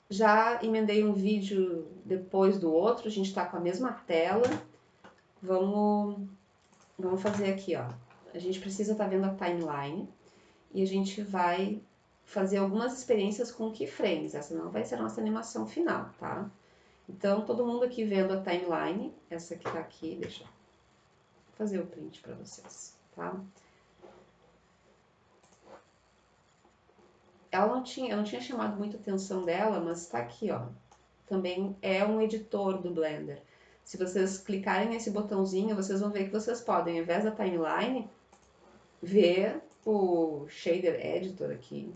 Já emendei um vídeo depois do outro, a gente tá com a mesma tela. Vamos fazer aqui, ó. A gente precisa estar vendo a timeline e a gente vai fazer algumas experiências com keyframes. Essa não vai ser a nossa animação final, tá? Então, todo mundo aqui vendo a timeline, essa que tá aqui, deixa eu fazer o print para vocês, tá? Eu não tinha chamado muita atenção dela, mas tá aqui, ó. Também é um editor do Blender. Se vocês clicarem nesse botãozinho, vocês vão ver que vocês podem, ao invés da timeline, ver o Shader Editor aqui.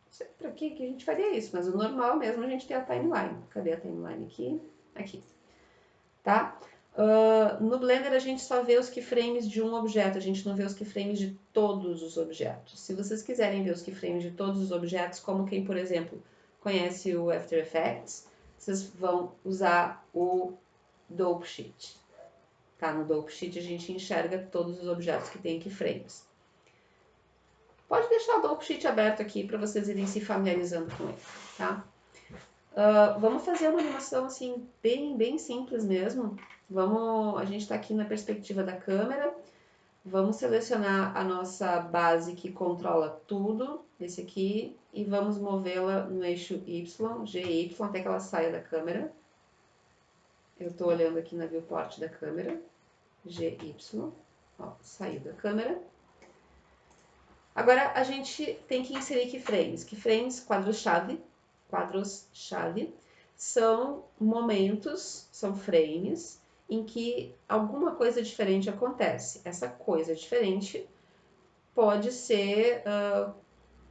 Não sei pra que a gente faria isso, mas o normal mesmo é a gente ter a timeline. Cadê a timeline aqui? Aqui, tá? No Blender a gente só vê os keyframes de um objeto, a gente não vê os keyframes de todos os objetos. Se vocês quiserem ver os keyframes de todos os objetos, como quem, por exemplo, conhece o After Effects, vocês vão usar o Dope Sheet. Tá? No Dope Sheet a gente enxerga todos os objetos que têm keyframes. Pode deixar o Dope Sheet aberto aqui para vocês irem se familiarizando com ele, tá? Vamos fazer uma animação assim bem simples mesmo. A gente está aqui na perspectiva da câmera. Vamos selecionar a nossa base que controla tudo, esse aqui, e vamos movê-la no eixo Y, GY, até que ela saia da câmera. Eu estou olhando aqui na viewport da câmera, GY, ó, saiu da câmera. Agora a gente tem que inserir keyframes. Keyframes, quadros-chave, são momentos, são frames em que alguma coisa diferente acontece. Essa coisa diferente pode ser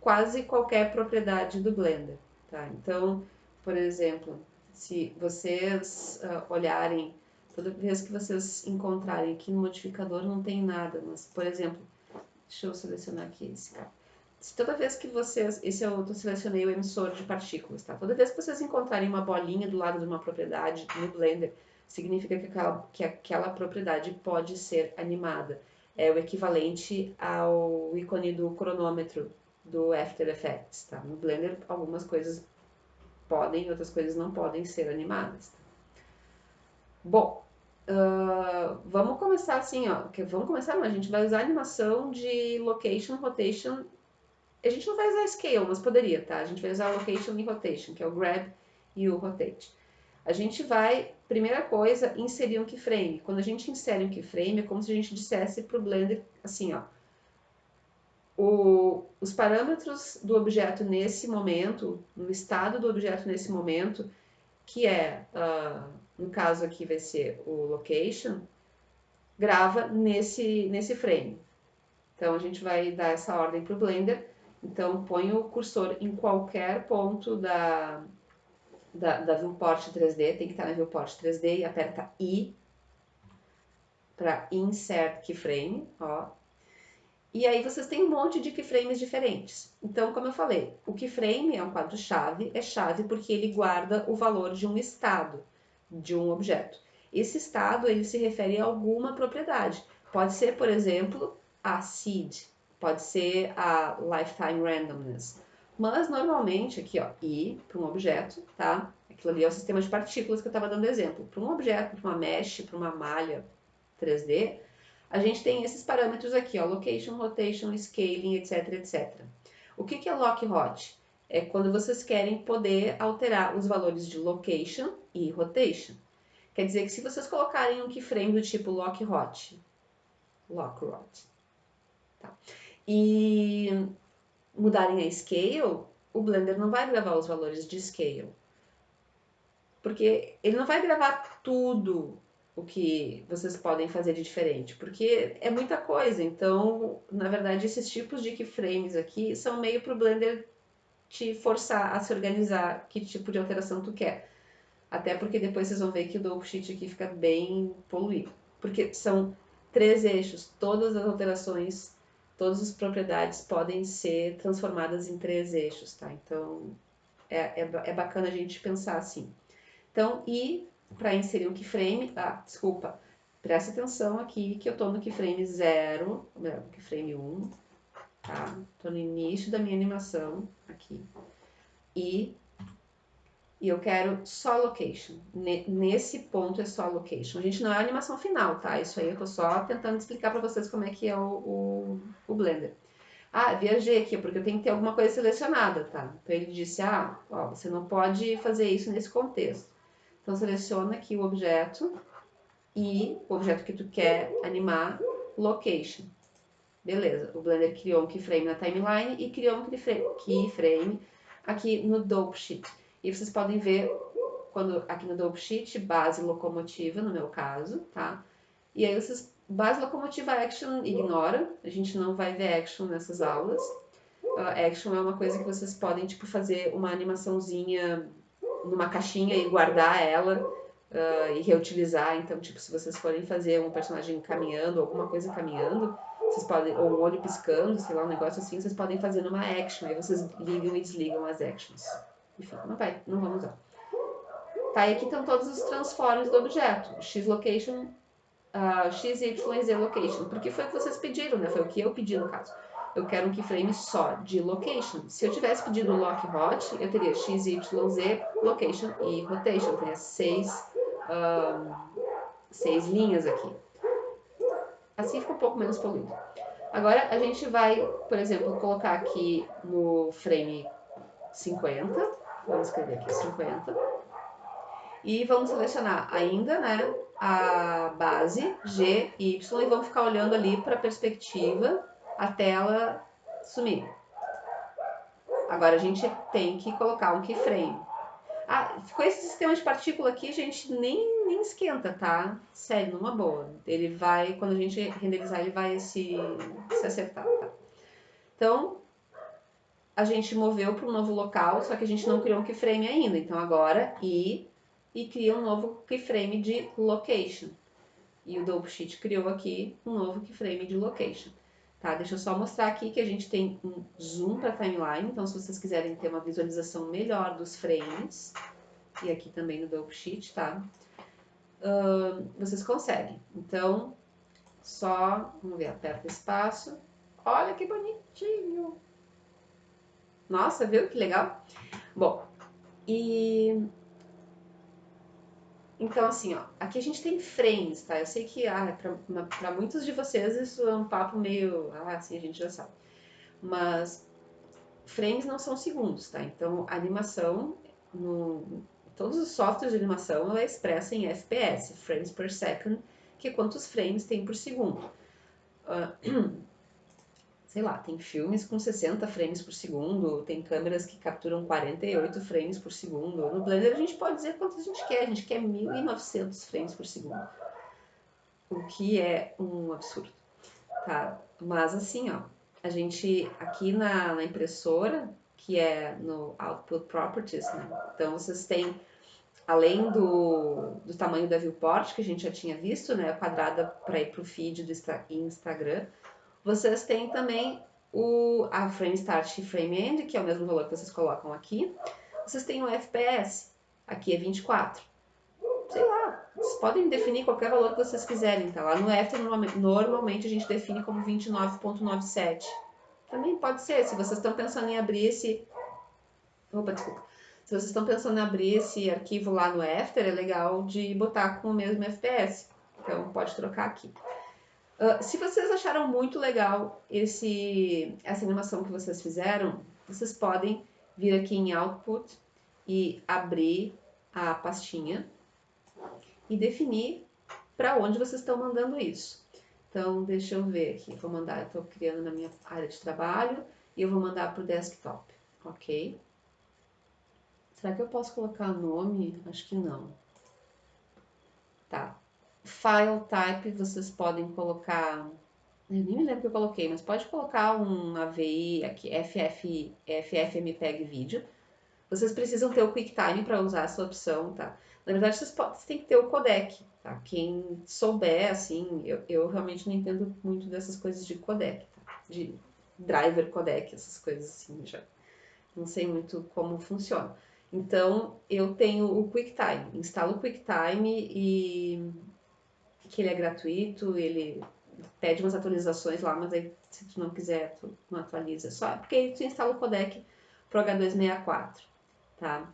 quase qualquer propriedade do Blender, tá? Então, por exemplo, se vocês olharem, toda vez que vocês encontrarem aqui no modificador não tem nada, mas, por exemplo, deixa eu selecionar aqui esse cara. Se toda vez que vocês, eu selecionei o emissor de partículas, tá? Toda vez que vocês encontrarem uma bolinha do lado de uma propriedade no Blender, significa que aquela propriedade pode ser animada. É o equivalente ao ícone do cronômetro do After Effects, tá? No Blender, algumas coisas podem, outras coisas não podem ser animadas. Tá? Bom, vamos começar assim, ó. Vamos começar, não, a gente vai usar a animação de Location, Rotation. A gente não vai usar Scale, mas poderia, tá? A gente vai usar Location e Rotation, que é o Grab e o Rotate. A gente vai, primeira coisa, inserir um keyframe. Quando a gente insere um keyframe, é como se a gente dissesse pro Blender, assim, ó. Os parâmetros do objeto nesse momento, no estado do objeto nesse momento, que é, no caso aqui vai ser o Location, grava nesse frame. Então a gente vai dar essa ordem para o Blender. Então põe o cursor em qualquer ponto da viewport 3D, tem que estar na viewport 3D e aperta I para Insert Keyframe, ó. E aí vocês têm um monte de keyframes diferentes. Então, como eu falei, o keyframe é um quadro-chave, é chave porque ele guarda o valor de um estado, de um objeto. Esse estado, ele se refere a alguma propriedade. Pode ser, por exemplo, a seed, pode ser a lifetime randomness. Mas, normalmente, aqui, ó, I para um objeto, tá? Aquilo ali é o sistema de partículas que eu estava dando exemplo. Para um objeto, para uma mesh, para uma malha 3D, a gente tem esses parâmetros aqui, ó, location, rotation, scaling, etc, etc. O que é lock hot? É quando vocês querem poder alterar os valores de location e rotation. Quer dizer que se vocês colocarem um keyframe do tipo lock hot, tá? E mudarem a scale, o Blender não vai gravar os valores de scale. Porque ele não vai gravar tudo o que vocês podem fazer de diferente, porque é muita coisa. Então, na verdade, esses tipos de keyframes aqui são meio pro Blender te forçar a se organizar que tipo de alteração tu quer. Até porque depois vocês vão ver que o Dope Sheet aqui fica bem poluído. Porque são 3 eixos, todas as alterações, todas as propriedades podem ser transformadas em 3 eixos, tá? Então, é bacana a gente pensar assim. Então, e para inserir um keyframe, desculpa, presta atenção aqui que eu estou no keyframe 0, no keyframe 1, tá? Estou no início da minha animação aqui. E e eu quero só location. Nesse ponto é só location. A gente não é a animação final, tá? Isso aí eu tô só tentando explicar para vocês como é que é o Blender. Ah, viajei aqui, porque eu tenho que ter alguma coisa selecionada, tá? Então ele disse, ah, ó, você não pode fazer isso nesse contexto. Então seleciona aqui o objeto e o objeto que tu quer animar, location. Beleza, o Blender criou um keyframe na timeline e criou um keyframe aqui no Dope Sheet. E vocês podem ver quando aqui no Dope Sheet, base locomotiva, no meu caso, tá? E aí vocês, base locomotiva action ignora, a gente não vai ver action nessas aulas. Action é uma coisa que vocês podem, tipo, fazer uma animaçãozinha numa caixinha e guardar ela e reutilizar. Então, tipo, se vocês forem fazer um personagem caminhando, alguma coisa caminhando, vocês podem, ou um olho piscando, sei lá, um negócio assim, vocês podem fazer numa action. Aí vocês ligam e desligam as actions. Enfim, não vamos usar. Tá, e aqui estão todos os transforms do objeto. X location, X, Y e Z location. Porque foi o que vocês pediram, né? Foi o que eu pedi no caso. Eu quero um keyframe só de location. Se eu tivesse pedido lock hot, eu teria X, Y, Z, location e rotation. Eu teria seis linhas aqui. Assim fica um pouco menos poluído. Agora a gente vai, por exemplo, colocar aqui no frame 50. Vamos escrever aqui 50. E vamos selecionar ainda, né, a base G, Y e vamos ficar olhando ali para a perspectiva até ela sumir. Agora a gente tem que colocar um keyframe. Ah, com esse sistema de partícula aqui, a gente nem esquenta, tá? Sério, numa boa. Ele vai, quando a gente renderizar, ele vai se acertar, tá? Então, a gente moveu para um novo local, só que a gente não criou um keyframe ainda. Então agora, e cria um novo keyframe de location. E o Dope Sheet criou aqui um novo keyframe de location. Tá, deixa eu só mostrar aqui que a gente tem um zoom para timeline, então se vocês quiserem ter uma visualização melhor dos frames, e aqui também no Dope Sheet, tá? Vocês conseguem. Então, só, vamos ver, aperta espaço. Olha que bonitinho! Nossa, viu que legal? Bom, e então, assim, ó, aqui a gente tem frames, tá? Eu sei que para muitos de vocês isso é um papo meio, assim, a gente já sabe. Mas frames não são segundos, tá? Então, a animação, todos os softwares de animação, ela é expressa em FPS, frames per second, que é quantos frames tem por segundo. Sei lá, tem filmes com 60 frames por segundo, tem câmeras que capturam 48 frames por segundo. No Blender a gente pode dizer quantos a gente quer 1900 frames por segundo, o que é um absurdo, tá? Mas assim, ó, a gente aqui na impressora, que é no Output Properties, né? Então vocês têm, além do tamanho da viewport, que a gente já tinha visto, né, quadrada para ir para o feed do Instagram, vocês têm também a frame start e frame end, que é o mesmo valor que vocês colocam aqui. Vocês têm o FPS, aqui é 24. Sei lá, vocês podem definir qualquer valor que vocês quiserem, tá? Lá no After, normalmente a gente define como 29.97. Também pode ser, se vocês estão pensando em abrir esse... Opa, desculpa. Se vocês estão pensando em abrir esse arquivo lá no After, é legal de botar com o mesmo FPS. Então, pode trocar aqui. Se vocês acharam muito legal essa animação que vocês fizeram, vocês podem vir aqui em Output e abrir a pastinha e definir para onde vocês estão mandando isso. Então, deixa eu ver aqui, vou mandar, eu estou criando na minha área de trabalho e eu vou mandar para o desktop, ok? Será que eu posso colocar nome? Acho que não. Tá. File type, vocês podem colocar... Eu nem me lembro que eu coloquei, mas pode colocar um AVI aqui, FFmpeg vídeo. Vocês precisam ter o QuickTime para usar essa opção, tá? Na verdade, vocês têm que ter o codec, tá? Quem souber, assim, eu realmente não entendo muito dessas coisas de codec, tá? De driver codec, essas coisas assim, já não sei muito como funciona. Então, eu tenho o QuickTime, instalo o QuickTime e que ele é gratuito, ele pede umas atualizações lá, mas aí se tu não quiser, tu não atualiza só, porque aí tu instala o codec pro H264, tá?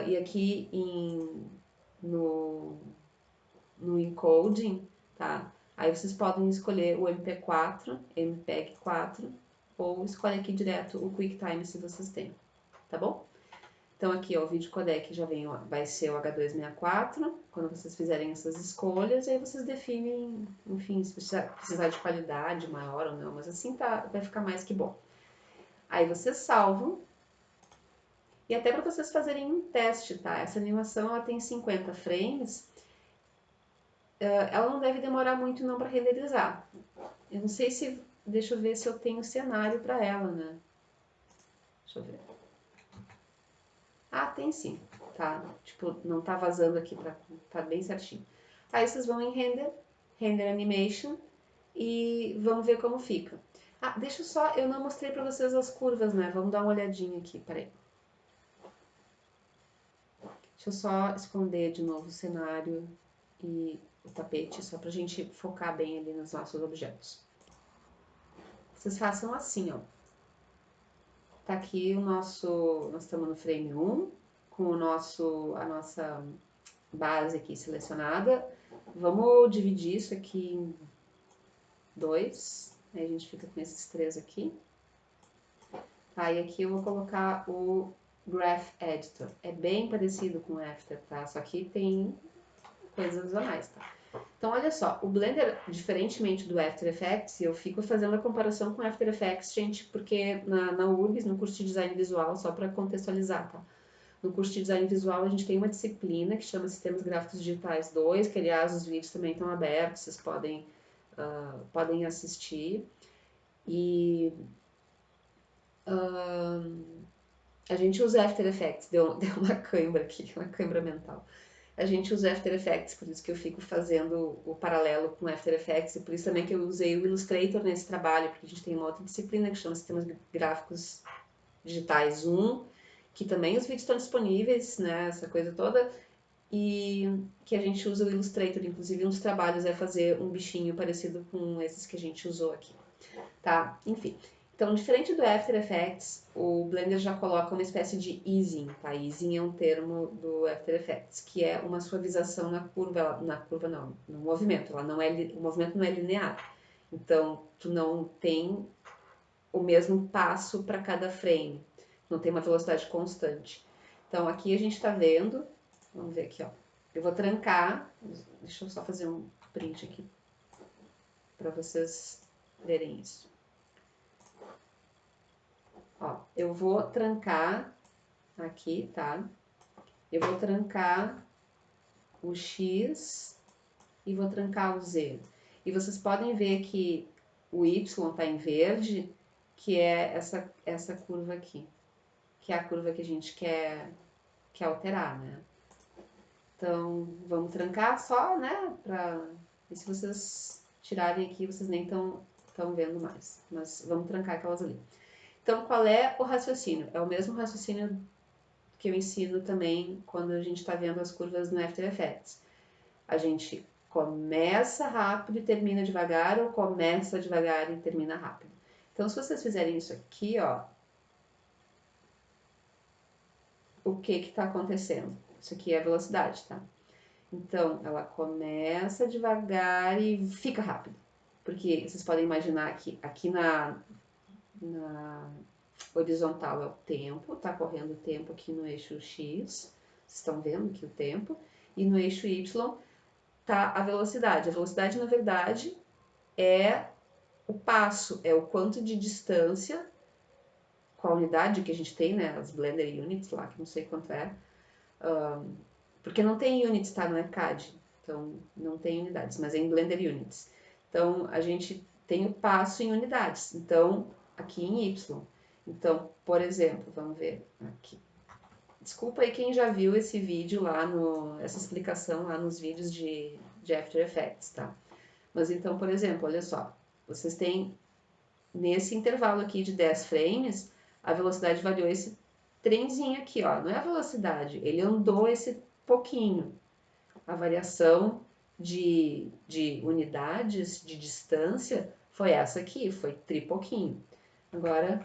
E aqui no encoding, tá? Aí vocês podem escolher o MP4, MPEG-4, ou escolhe aqui direto o QuickTime se vocês têm, tá bom? Então aqui, ó, o vídeo codec já vem, ó, vai ser o H264, quando vocês fizerem essas escolhas, aí vocês definem, enfim, se precisar de qualidade maior ou não, mas assim tá, vai ficar mais que bom. Aí vocês salvam, e até para vocês fazerem um teste, tá? Essa animação, ela tem 50 frames, ela não deve demorar muito não para renderizar. Eu não sei se, deixa eu ver se eu tenho cenário para ela, né? Deixa eu ver. Ah, tem sim, tá? Tipo, não tá vazando aqui, tá bem certinho. Aí vocês vão em Render Animation e vamos ver como fica. Ah, deixa eu só, eu não mostrei pra vocês as curvas, né? Vamos dar uma olhadinha aqui, peraí. Deixa eu só esconder de novo o cenário e o tapete, só pra gente focar bem ali nos nossos objetos. Vocês façam assim, ó. Tá aqui o nosso, nós estamos no frame 1, com a nossa base aqui selecionada. Vamos dividir isso aqui em 2, aí a gente fica com esses 3 aqui. Aí aqui eu vou colocar o Graph Editor. É bem parecido com o After, tá? Só que tem coisas a mais, tá? Então, olha só, o Blender, diferentemente do After Effects, eu fico fazendo a comparação com o After Effects, gente, porque na URGS, no curso de Design Visual, só para contextualizar, tá? No curso de Design Visual, a gente tem uma disciplina que chama Sistemas Gráficos Digitais 2, que, aliás, os vídeos também estão abertos, vocês podem assistir. E a gente usa After Effects, deu uma cãibra aqui, uma cãibra mental. A gente usa After Effects, por isso que eu fico fazendo o paralelo com After Effects, e por isso também que eu usei o Illustrator nesse trabalho, porque a gente tem uma outra disciplina que chama Sistemas Gráficos Digitais 1, que também os vídeos estão disponíveis, né, essa coisa toda, e que a gente usa o Illustrator, inclusive um dos trabalhos é fazer um bichinho parecido com esses que a gente usou aqui, tá? Enfim. Então, diferente do After Effects, o Blender já coloca uma espécie de easing, tá? Easing é um termo do After Effects, que é uma suavização na curva não, no movimento, o movimento não é linear. Então, tu não tem o mesmo passo para cada frame, não tem uma velocidade constante. Então, aqui a gente está vendo, vamos ver aqui, ó. Eu vou trancar, deixa eu só fazer um print aqui para vocês verem isso. Ó, eu vou trancar aqui, tá? Eu vou trancar o X e vou trancar o Z. E vocês podem ver que o Y tá em verde, que é essa curva aqui, que é a curva que a gente quer alterar, né? Então, vamos trancar só, né? E se vocês tirarem aqui, vocês nem estão vendo mais. Mas vamos trancar aquelas ali. Então, qual é o raciocínio? É o mesmo raciocínio que eu ensino também quando a gente está vendo as curvas no After Effects. A gente começa rápido e termina devagar, ou começa devagar e termina rápido. Então, se vocês fizerem isso aqui, ó, o que está acontecendo? Isso aqui é a velocidade, tá? Então, ela começa devagar e fica rápido. Porque vocês podem imaginar que aqui na horizontal é o tempo, tá correndo o tempo aqui no eixo X, vocês estão vendo aqui o tempo, e no eixo Y tá a velocidade. A velocidade, na verdade, é o passo, é o quanto de distância com a unidade que a gente tem, né, as Blender Units lá, que não sei quanto é, porque não tem units, tá, não é CAD, então não tem unidades, mas é em Blender Units. Então, a gente tem o passo em unidades, então, aqui em Y. Então, por exemplo, vamos ver aqui. Desculpa aí quem já viu esse vídeo lá, essa explicação lá nos vídeos de After Effects, tá? Mas então, por exemplo, olha só, vocês têm nesse intervalo aqui de 10 frames, a velocidade variou esse trenzinho aqui, ó, não é a velocidade, ele andou esse pouquinho. A variação de unidades de distância foi essa aqui, foi tri pouquinho. Agora,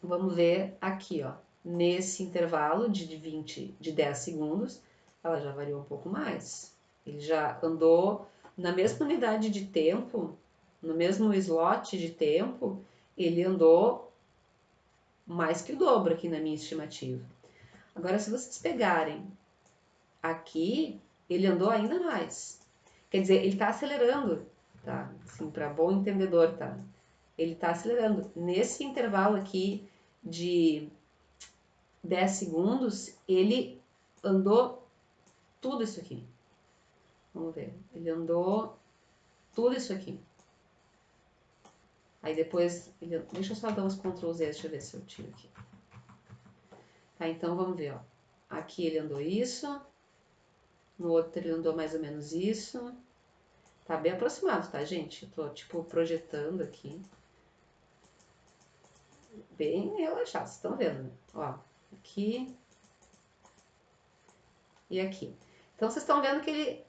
vamos ver aqui, ó. nesse intervalo de 10 segundos, ela já variou um pouco mais. Ele já andou na mesma unidade de tempo, no mesmo slot de tempo, ele andou mais que o dobro aqui na minha estimativa. Agora, se vocês pegarem aqui, ele andou ainda mais. Quer dizer, ele está acelerando, tá? Assim, para bom entendedor, tá? Ele está acelerando. Nesse intervalo aqui de 10 segundos, ele andou tudo isso aqui. Vamos ver. Ele andou tudo isso aqui. Aí depois, deixa eu só dar uns Ctrl Z, deixa eu ver se eu tiro aqui. Tá, então vamos ver, ó. Aqui ele andou isso. No outro ele andou mais ou menos isso. Tá bem aproximado, tá, gente? Eu tô, tipo, projetando aqui. Bem relaxado, vocês estão vendo, né? Ó, aqui e aqui. Então, vocês estão vendo que ele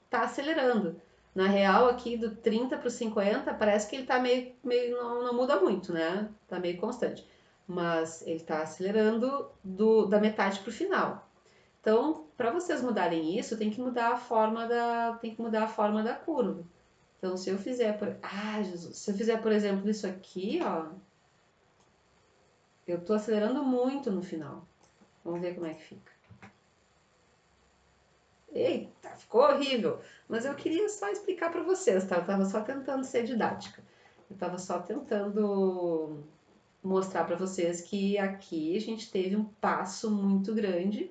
tá acelerando. Na real, aqui do 30 para o 50, parece que ele tá meio não muda muito, né? Tá meio constante. Mas ele tá acelerando da metade para o final. Então, para vocês mudarem isso, tem que mudar a forma da curva. Então, se eu fizer, Jesus, se eu fizer, por exemplo, isso aqui, ó, eu tô acelerando muito no final. Vamos ver como é que fica. Eita, ficou horrível. Mas eu queria só explicar para vocês, tá? Eu tava só tentando ser didática. Eu tava só tentando mostrar para vocês que aqui a gente teve um passo muito grande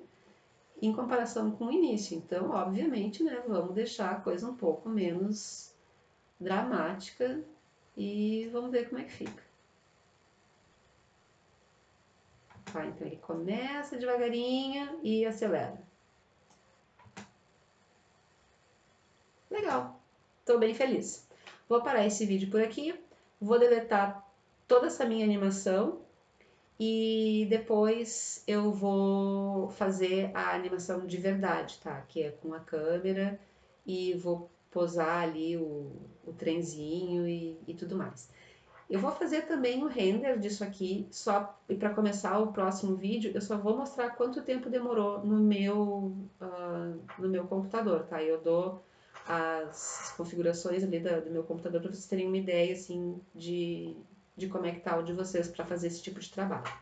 em comparação com o início. Então, obviamente, né, vamos deixar a coisa um pouco menos dramática e vamos ver como é que fica. Tá, então ele começa devagarinho e acelera. Legal, tô bem feliz. Vou parar esse vídeo por aqui, vou deletar toda essa minha animação e depois eu vou fazer a animação de verdade, tá? Que é com a câmera e vou posar ali o trenzinho e tudo mais. Eu vou fazer também o render disso aqui, e para começar o próximo vídeo, eu só vou mostrar quanto tempo demorou no meu computador, tá? Eu dou as configurações ali do meu computador para vocês terem uma ideia, assim, de como é que tá o de vocês para fazer esse tipo de trabalho.